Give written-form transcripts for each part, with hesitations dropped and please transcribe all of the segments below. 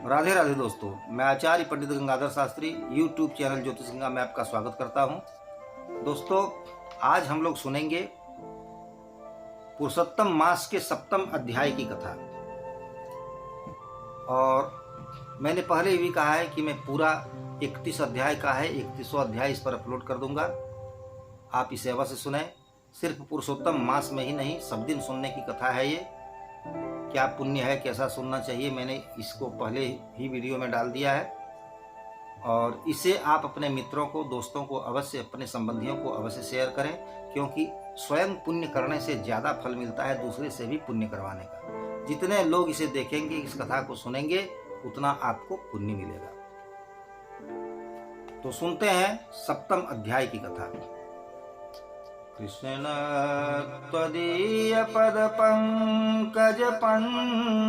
राधे राधे दोस्तों, मैं आचार्य पंडित Gangadhar Shastri YouTube channel ज्योतिष गंगा में आपका स्वागत करता हूं। दोस्तों, आज हम लोग सुनेंगे पुरुषोत्तम मास के 7वें अध्याय की कथा। और मैंने पहले भी कहा है कि मैं पूरा 31 अध्याय का है 31वां अध्याय इस पर अपलोड कर दूंगा। आप इसे अवश्य सुने। सिर्फ पुरुषोत्तम मास में ही नहीं, सब दिन सुनने की कथा है ये। क्या पुण्य है, कैसा सुनना चाहिए, मैंने इसको पहले ही वीडियो में डाल दिया है। और इसे आप अपने मित्रों को, दोस्तों को अवश्य, अपने संबंधियों को अवश्य शेयर करें, क्योंकि स्वयं पुण्य करने से ज़्यादा फल मिलता है दूसरे से भी पुण्य करवाने का। जितने लोग इसे देखेंगे, इस कथा को सुनेंगे, उतना आपको पुण्य मिलेगा। तो सुनते हैं 7वें अध्याय की कथा। कृष्ण त्वदीय पद पंकज पंजरान्तम्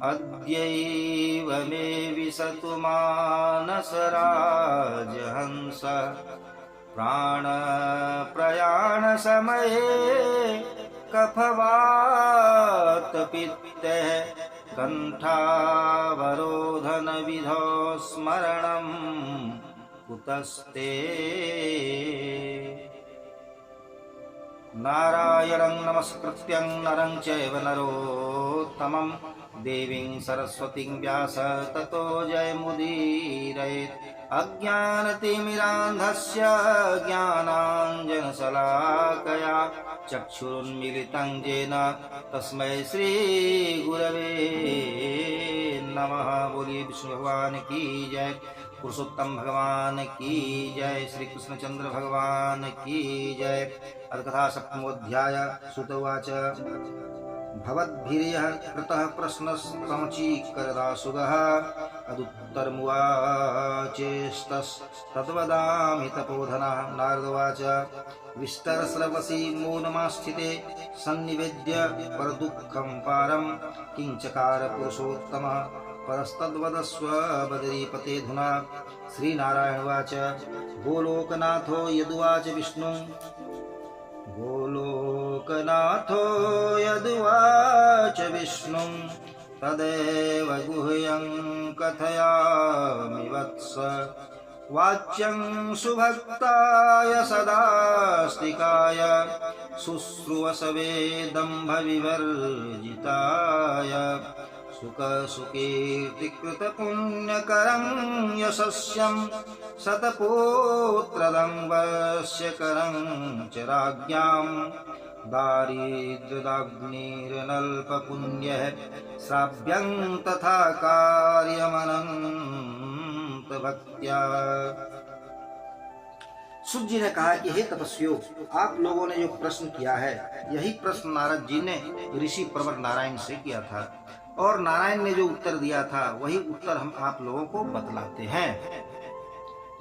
अद्यैव मे विशतु मानस राजहंस प्राण प्रयाण समये कफवात पित्ते कंठावरोधन विधौ स्मरणम् कुतस्ते। नारायणं नमस्कृत्यं नरं चैव नरोत्तमं देवीं सरस्वतीं व्यास ततो जयमुदीरयेत्। अज्ञानतिमिरान्धस्य ज्ञानाञ्जनशलाकया चक्षुरुन्मीलितं येन तस्मै श्रीगुरवे नमः। बोलिए विष्णु भगवान की जय, पुरुषोत्तम भगवान की जय, श्री कृष्णचंद्र भगवान की जय। अर्थकथा 7वाध्याय। सुत उवाच भवद्भिर्यः कृतः प्रश्नस्तमचीकरदासुगः अदुत्तरमुवाचेस्तस्तद्वदामि तपोधनः। नारद उवाच विस्तरस्रवसी मौनमास्थिते सन्निवेद्य परदुःखं पारं किंचकार पुरुषोत्तमः परस्तद्वदस्व बदरीपतेऽधुना। श्रीनारायण उवाच गोलोकनाथो यदुवाच विष्णु गोलोकनाथो यदुवाच विष्णु तदेव गुह्यं कथयामि वत्स। वाच्यं सुभक्ताय सदास्तिकाय शुश्रूषवे दम्भविवर्जिताय सुखसुकीर्तिकृतपुण्यकरं यशस्यं शतपुत्रदं वश्यकरं च राज्ञां दारिद्र्यदाग्निरनल्पपुण्यः श्राव्यं तथा कार्यमनन्तभक्त्या। सुत जी ने कहा कि हे तपस्वियों, आप लोगों ने जो प्रश्न किया है, यही प्रश्न नारद जी ने ऋषि प्रवर नारायण से किया था, और नारायण ने जो उत्तर दिया था वही उत्तर हम आप लोगों को बतलाते हैं।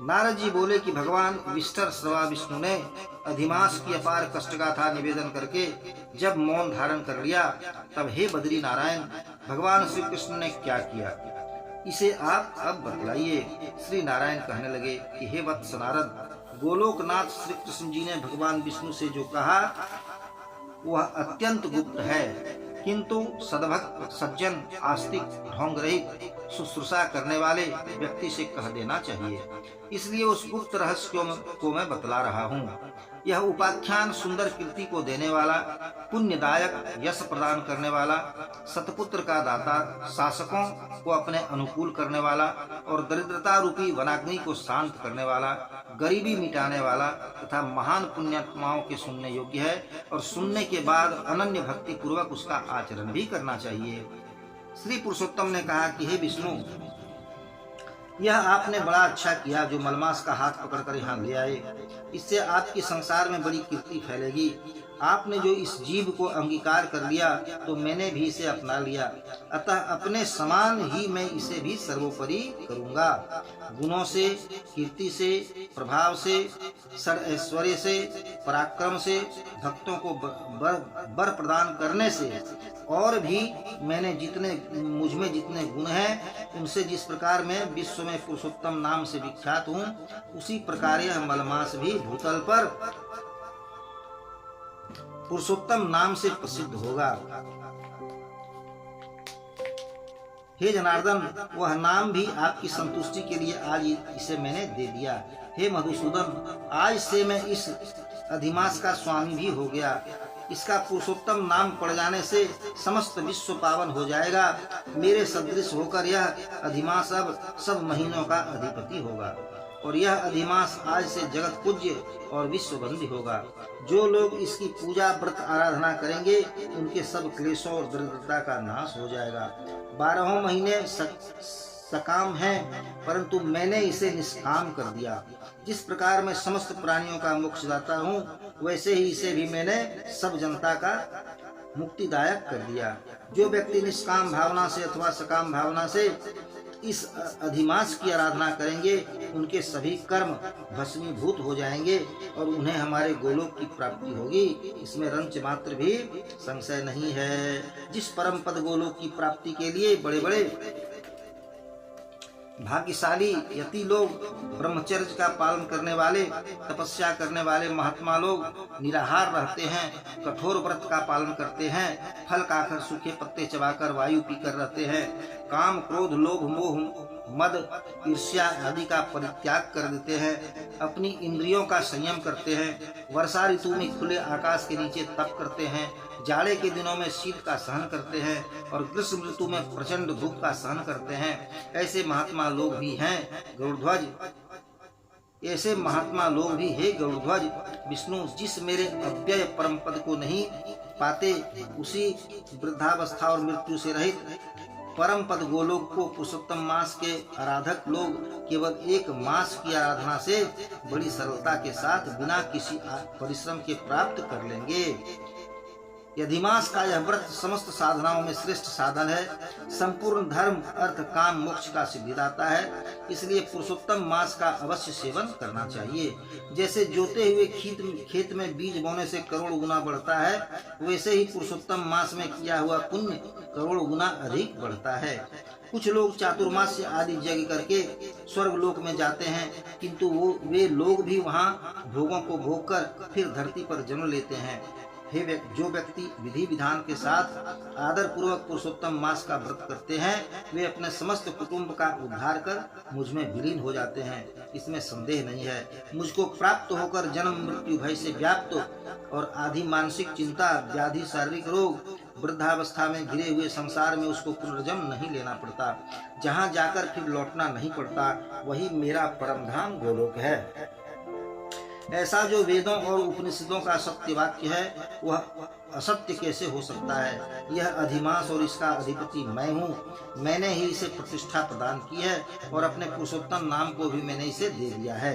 नारद जी बोले कि भगवान विष्टर श्रवा विष्णु ने अधिमास की अपार कष्ट गाथा निवेदन करके जब मौन धारण कर लिया, तब हे बद्री नारायण, भगवान श्री कृष्ण ने क्या किया, इसे आप अब बतलाइए। श्री नारायण कहने लगे कि हे वत्स नारद, गोलोकनाथ श्री कृष्ण जी ने भगवान विष्णु से जो कहा वह अत्यंत गुप्त है, किंतु सद्भक्त, सज्जन, आस्तिक, ढोंग रहित, शुश्रूषा करने वाले व्यक्ति से कह देना चाहिए। इसलिए उस गुप्त रहस्य को मैं बतला रहा हूँ। यह उपाख्यान सुंदर कीर्ति को देने वाला, पुण्यदायक, यश प्रदान करने वाला, सतपुत्र का दाता, शासकों को अपने अनुकूल करने वाला और दरिद्रता रूपी वनाग्नि को शांत करने वाला, गरीबी मिटाने वाला तथा महान पुण्यात्माओं के सुनने योग्य है, और सुनने के बाद अनन्य भक्ति पूर्वक उसका आचरण भी करना चाहिए। श्री पुरुषोत्तम ने कहा कि हे विष्णु, यह आपने बड़ा अच्छा किया जो मलमास का हाथ पकड़कर यहाँ ले आए। इससे आपकी संसार में बड़ी कीर्ति फैलेगी। आपने जो इस जीव को अंगीकार कर लिया, तो मैंने भी इसे अपना लिया, अतः अपने समान ही मैं इसे भी सर्वोपरि करूंगा। गुणों से, कीर्ति से, प्रभाव से, षड ऐश्वर्य से, पराक्रम से, भक्तों को बर प्रदान करने से, और भी मैंने मुझ में जितने गुण हैं, उनसे जिस प्रकार मैं विश्व में पुरुषोत्तम नाम से विख्यात हूँ, उसी प्रकार यह मलमास भी भूतल पर पुरुषोत्तम नाम से प्रसिद्ध होगा। हे जनार्दन, वह नाम भी आपकी संतुष्टि के लिए आज इसे मैंने दे दिया। हे मधुसूदन, आज से मैं इस अधिमास का स्वामी भी हो गया। इसका पुरुषोत्तम नाम पड़ जाने से समस्त विश्व पावन हो जाएगा। मेरे सदृश होकर यह अधिमास अब सब महीनों का अधिपति होगा और यह अधिमास आज से जगत पूज्य और विश्वबंदी होगा। जो लोग इसकी पूजा व्रत आराधना करेंगे उनके सब क्लेशों और दरिद्रता का नाश हो जाएगा। 12 महीने सकाम है, परंतु मैंने इसे निष्काम कर दिया। जिस प्रकार मैं समस्त प्राणियों का मोक्षदाता हूँ, वैसे ही इसे भी मैंने सब जनता का मुक्तिदायक कर दिया। जो व्यक्ति निष्काम भावना से अथवा सकाम भावना से इस अधिमास की आराधना करेंगे, उनके सभी कर्म भस्मीभूत हो जाएंगे और उन्हें हमारे गोलोक की प्राप्ति होगी। इसमें रंच मात्र भी संशय नहीं है। जिस परम पद गोलोक की प्राप्ति के लिए बड़े बड़े भाग्यशाली यति लोग, ब्रह्मचर्य का पालन करने वाले, तपस्या करने वाले महात्मा लोग निराहार रहते हैं, कठोर व्रत का पालन करते हैं, फल खाकर सूखे पत्ते चबाकर वायु पीकर रहते हैं, काम क्रोध लोभ मोह मद ईर्ष्या आदि का परित्याग कर देते हैं, अपनी इंद्रियों का संयम करते हैं, वर्षा ऋतु में खुले आकाश के नीचे तप करते हैं, जाड़े के दिनों में शीत का सहन करते हैं और ग्रीष्म ऋतु में प्रचंड धूप का सहन करते हैं। ऐसे महात्मा लोग भी हैं गरुड़ध्वज, ऐसे महात्मा लोग भी हे गरुड़ध्वज विष्णु, जिस मेरे अव्यय परम पद को नहीं पाते, उसी वृद्धावस्था और मृत्यु से रहित परम पद गोलोक को पुरुषोत्तम मास के आराधक लोग केवल एक मास की आराधना से बड़ी सरलता के साथ बिना किसी परिश्रम के प्राप्त कर लेंगे। अधिमास का यह व्रत समस्त साधनाओं में श्रेष्ठ साधन है। संपूर्ण धर्म अर्थ काम मोक्ष का सिद्धिदाता है। इसलिए पुरुषोत्तम मास का अवश्य सेवन करना चाहिए। जैसे जोते हुए खेत में बीज बोने से करोड़ गुना बढ़ता है, वैसे ही पुरुषोत्तम मास में किया हुआ पुण्य करोड़ गुना अधिक बढ़ता है। कुछ लोग चातुर्मास्य आदि यज्ञ करके स्वर्ग लोक में जाते हैं, किंतु वे लोग भी वहाँ भोगों को भोग कर फिर धरती पर जन्म लेते हैं। जो व्यक्ति विधि विधान के साथ आदर पूर्वक पुरुषोत्तम मास का व्रत करते हैं, वे अपने समस्त कुटुंब का उद्धार कर मुझ में विलीन हो जाते हैं, इसमें संदेह नहीं है। मुझको प्राप्त होकर जन्म मृत्यु भय से व्याप्त और आधी मानसिक चिंता, व्याधि, शारीरिक रोग, वृद्धावस्था में घिरे हुए संसार में उसको पुनर्जन्म नहीं लेना पड़ता। जहाँ जाकर फिर लौटना नहीं पड़ता, वही मेरा परम धाम गोलोक है। ऐसा जो वेदों और उपनिषदों का सत्य वाक्य है, वह असत्य कैसे हो सकता है। यह अधिमास और इसका अधिपति मैं हूँ। मैंने ही इसे प्रतिष्ठा प्रदान की है और अपने पुरुषोत्तम नाम को भी मैंने इसे दे दिया है।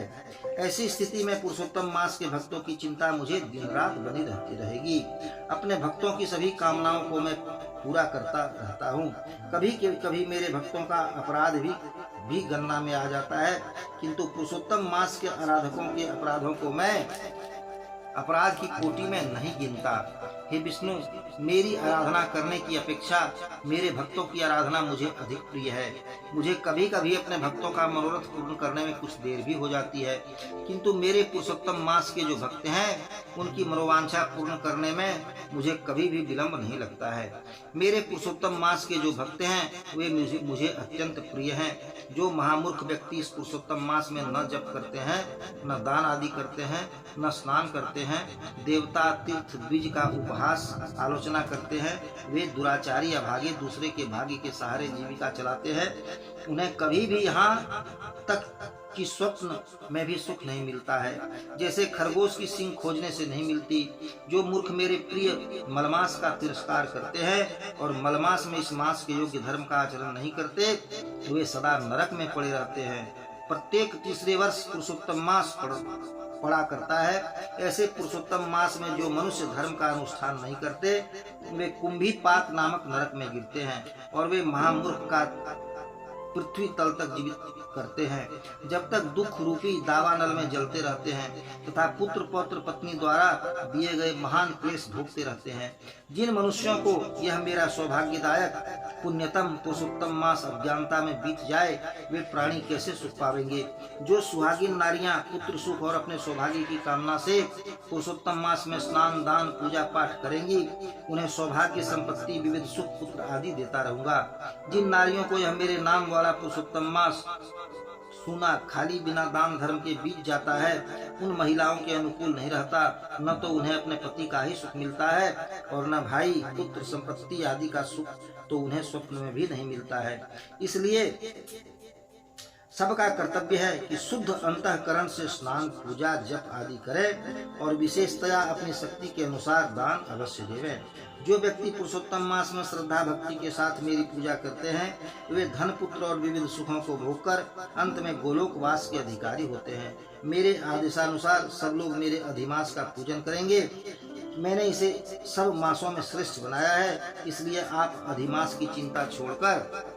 ऐसी स्थिति में पुरुषोत्तम मास के भक्तों की चिंता मुझे दिन रात बनी रहती रहेगी। अपने भक्तों की सभी कामनाओं को मैं पूरा करता रहता हूँ। कभी कभी मेरे भक्तों का अपराध भी गणना में आ जाता है, किंतु पुरुषोत्तम मास के आराधकों के अपराधों को मैं अपराध की कोटि में नहीं गिनता। हे विष्णु, मेरी आराधना करने की अपेक्षा मेरे भक्तों की आराधना मुझे अधिक प्रिय है। मुझे कभी कभी अपने भक्तों का मनोरथ पूर्ण करने में कुछ देर भी हो जाती है, किंतु मेरे पुरुषोत्तम मास के जो भक्त हैं, उनकी मनोवांछा पूर्ण करने में मुझे कभी भी विलंब नहीं लगता है। मेरे पुरुषोत्तम मास के जो भक्त हैं, वे मुझे अत्यंत प्रिय हैं। जो महामूर्ख व्यक्ति इस पुरुषोत्तम मास में न जप करते हैं, न दान आदि करते हैं, न स्नान करते हैं, देवता तीर्थ द्विज का उपहास आलोचना करते हैं, वे दुराचारी अभागे दूसरे के भाग्य के सहारे जीविका चलाते हैं। उन्हें कभी भी यहाँ तक कि स्वप्न में भी सुख नहीं मिलता है, जैसे खरगोश की सींग खोजने से नहीं मिलती। जो मूर्ख मेरे प्रिय मलमास का तिरस्कार करते हैं और मलमास में इस मास के योग्य धर्म का आचरण नहीं करते, वे सदा नरक में पड़े रहते हैं। प्रत्येक तीसरे वर्ष पुरुषोत्तम मास पड़ा करता है। ऐसे पुरुषोत्तम मास में जो मनुष्य धर्म का अनुष्ठान नहीं करते, वे कुंभीपात नामक नरक में गिरते हैं और वे महामूर्ख का पृथ्वी तल तक जीवित करते हैं, जब तक दुख रूपी दावानल में जलते रहते हैं तथा पुत्र पौत्र पत्नी द्वारा दिए गए महान क्लेश भोगते रहते हैं। जिन मनुष्यों को यह मेरा सौभाग्यदायक पुण्यतम पुरुषोत्तम मास अज्ञानता में बीत जाए, वे प्राणी कैसे सुख पावेंगे? जो सुहागिन नारियां पुत्र सुख और अपने सौभाग्य की कामना से पुरुषोत्तम मास में स्नान दान पूजा पाठ करेंगी, उन्हें सौभाग्य संपत्ति विविध सुख पुत्र आदि देता रहूंगा। जिन नारियों को यह मेरे नाम वाला पुरुषोत्तम मास सूना खाली बिना दान धर्म के बीत जाता है, उन महिलाओं के अनुकूल नहीं रहता। न तो उन्हें अपने पति का ही सुख मिलता है और न भाई पुत्र संपत्ति आदि का सुख तो उन्हें स्वप्न में भी नहीं मिलता है। इसलिए सबका कर्तव्य है कि शुद्ध अंतःकरण से स्नान पूजा जप आदि करें और विशेषतया अपनी शक्ति के अनुसार दान अवश्य देवें। जो व्यक्ति पुरुषोत्तम मास में श्रद्धा भक्ति के साथ मेरी पूजा करते हैं, वे धन पुत्र और विविध सुखों को भोगकर अंत में गोलोकवास के अधिकारी होते हैं। मेरे आदेशानुसार सब लोग मेरे अधिमास का पूजन करेंगे। मैंने इसे सब मासों में श्रेष्ठ बनाया है, इसलिए आप अधिमास की चिंता छोड़कर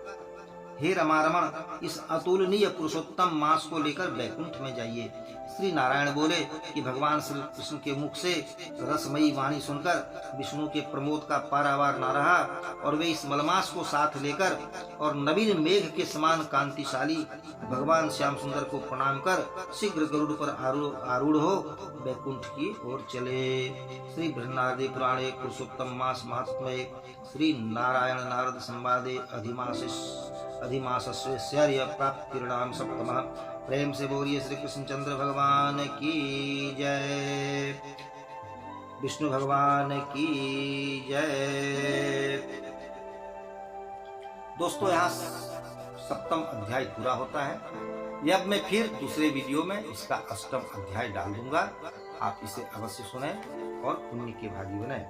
हे रमारमण इस अतुलनीय पुरुषोत्तम मास को लेकर बैकुंठ में जाइए। श्री नारायण बोले कि भगवान श्री कृष्ण के मुख से रसमयी वाणी सुनकर विष्णु के प्रमोद का पारावार न रहा और वे इस मलमास को साथ लेकर और नवीन मेघ के समान कांतिशाली भगवान श्याम सुंदर को प्रणाम कर शीघ्र गरुड़ पर आरूढ़ हो बैकुंठ की ओर चले। श्री बृहन्नारदी पुराणे पुरुषोत्तम मास महात्म्ये श्री नारायण नारद संवादे अधिमासस्यर्य प्राप्तिर्नाम सप्तमः। प्रेम से बोलिए श्री कृष्णचंद्र भगवान की जय, विष्णु भगवान की जय। दोस्तों, यहाँ सप्तम अध्याय पूरा होता है। यह अब मैं फिर दूसरे वीडियो में इसका अष्टम अध्याय डाल दूंगा। आप इसे अवश्य सुनें और पुण्य के भागी बने।